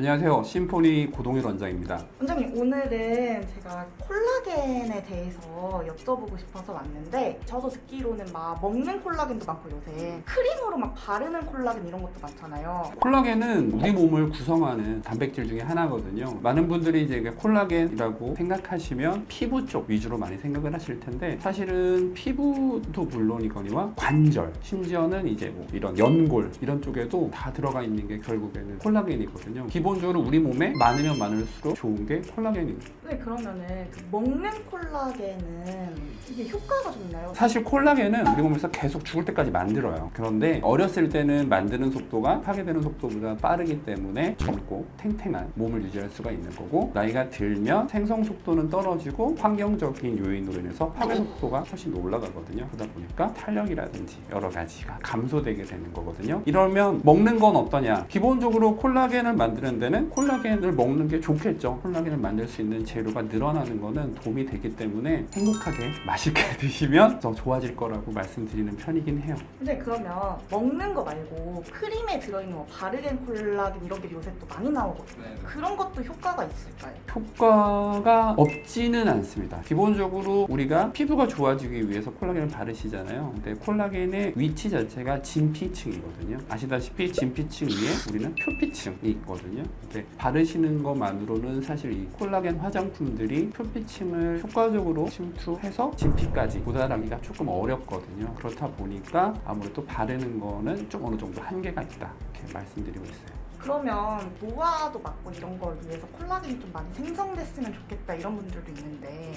안녕하세요. 심포니 고동일 원장입니다. 원장님, 오늘은 제가 콜라겐에 대해서 여쭤보고 싶어서 왔는데, 저도 듣기로는 막 먹는 콜라겐도 많고 요새 크림으로 막 바르는 콜라겐 이런 것도 많잖아요. 콜라겐은 우리 몸을 구성하는 단백질 중에 하나거든요. 많은 분들이 이제 콜라겐이라고 생각하시면 피부 쪽 위주로 많이 생각을 하실 텐데, 사실은 피부도 물론이거니와 관절, 심지어는 이제 뭐 이런 연골 이런 쪽에도 다 들어가 있는 게 결국에는 콜라겐이거든요. 기본적으로 우리 몸에 많으면 많을수록 좋은 게 콜라겐입니다. 네, 그러면은 그 먹는 콜라겐은 이게 효과가 좀 있나요? 사실 콜라겐은 우리 몸에서 계속 죽을 때까지 만들어요. 그런데 어렸을 때는 만드는 속도가 파괴되는 속도보다 빠르기 때문에 젊고 탱탱한 몸을 유지할 수가 있는 거고, 나이가 들면 생성 속도는 떨어지고 환경적인 요인으로 인해서 파괴 속도가 훨씬 올라가거든요. 그러다 보니까 탄력이라든지 여러 가지가 감소되게 되는 거거든요. 이러면 먹는 건 어떠냐? 기본적으로 콜라겐을 만드는 데는 콜라겐을 먹는 게 좋겠죠. 콜라겐을 만들 수 있는 재료가 늘어나는 거는 도움이 되기 때문에 행복하게 맛있게 드시면 더 좋아질 거라고 말씀드리는 편이긴 해요. 근데 그러면 먹는 거 말고 크림에 들어있는 뭐 바르겐 콜라겐 이런 게 요새 또 많이 나오거든요. 그런 것도 효과가 있을까요? 효과가 없지는 않습니다. 기본적으로 우리가 피부가 좋아지기 위해서 콜라겐을 바르시잖아요. 근데 콜라겐의 위치 자체가 진피층이거든요. 아시다시피 진피층 위에 우리는 표피층이 있거든요. 근데 바르시는 것만으로는 사실 이 콜라겐 화장품들이 표피층을 효과적으로 침투해서 진피까지 도달하기가 조금 어렵거든요. 그렇다 보니까 아무래도 바르는 거는 좀 어느 정도 한계가 있다, 이렇게 말씀드리고 있어요. 그러면 노화도 막고 이런 걸 위해서 콜라겐이 좀 많이 생성됐으면 좋겠다 이런 분들도 있는데,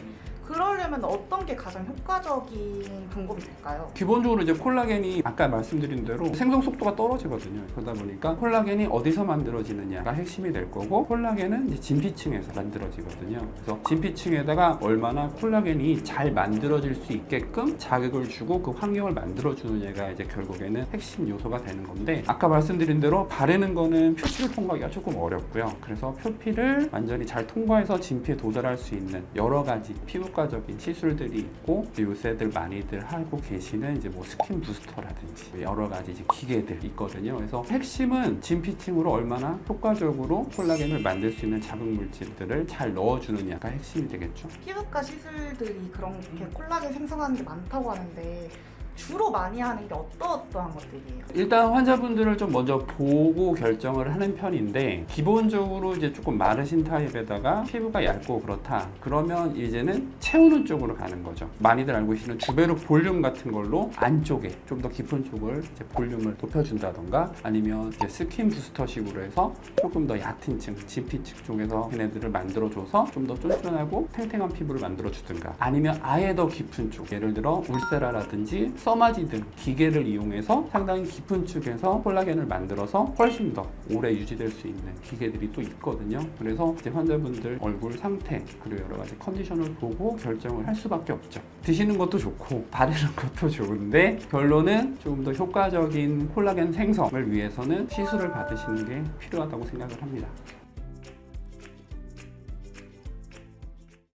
그러려면 어떤 게 가장 효과적인 방법이 될까요? 기본적으로 이제 콜라겐이 아까 말씀드린 대로 생성 속도가 떨어지거든요. 그러다 보니까 콜라겐이 어디서 만들어지느냐가 핵심이 될 거고, 콜라겐은 이제 진피층에서 만들어지거든요. 그래서 진피층에다가 얼마나 콜라겐이 잘 만들어질 수 있게끔 자극을 주고 그 환경을 만들어주느냐가 이제 결국에는 핵심 요소가 되는 건데, 아까 말씀드린 대로 바르는 거는 표피를 통과하기가 조금 어렵고요. 그래서 표피를 완전히 잘 통과해서 진피에 도달할 수 있는 여러 가지 피부과적인 시술들이 있고, 요새들 많이들 하고 계시는 이제 뭐 스킨 부스터라든지 여러 가지 이제 기계들 있거든요. 그래서 핵심은 진피층으로 얼마나 효과적으로 콜라겐을 만들 수 있는 자극 물질들을 잘 넣어주느냐가 핵심이 되겠죠. 피부과 시술들이 그렇게 콜라겐 생성하는 게 많다고 하는데, 주로 많이 하는 게 어떠한 것들이에요? 일단 환자분들을 좀 먼저 보고 결정을 하는 편인데, 기본적으로 이제 조금 마르신 타입에다가 피부가 얇고 그렇다, 그러면 이제는 채우는 쪽으로 가는 거죠. 많이들 알고 계시는 주베르 볼륨 같은 걸로 안쪽에 좀 더 깊은 쪽을 이제 볼륨을 높여준다던가, 아니면 이제 스킨 부스터식으로 해서 조금 더 얕은 층, 진피층 쪽에서 걔네들을 만들어줘서 좀 더 쫀쫀하고 탱탱한 피부를 만들어주든가, 아니면 아예 더 깊은 쪽, 예를 들어 울세라라든지 써마지 등 기계를 이용해서 상당히 깊은 쪽에서 콜라겐을 만들어서 훨씬 더 오래 유지될 수 있는 기계들이 또 있거든요. 그래서 이제 환자분들 얼굴 상태 그리고 여러 가지 컨디션을 보고 결정을 할 수밖에 없죠. 드시는 것도 좋고 바르는 것도 좋은데, 결론은 조금 더 효과적인 콜라겐 생성을 위해서는 시술을 받으시는 게 필요하다고 생각을 합니다.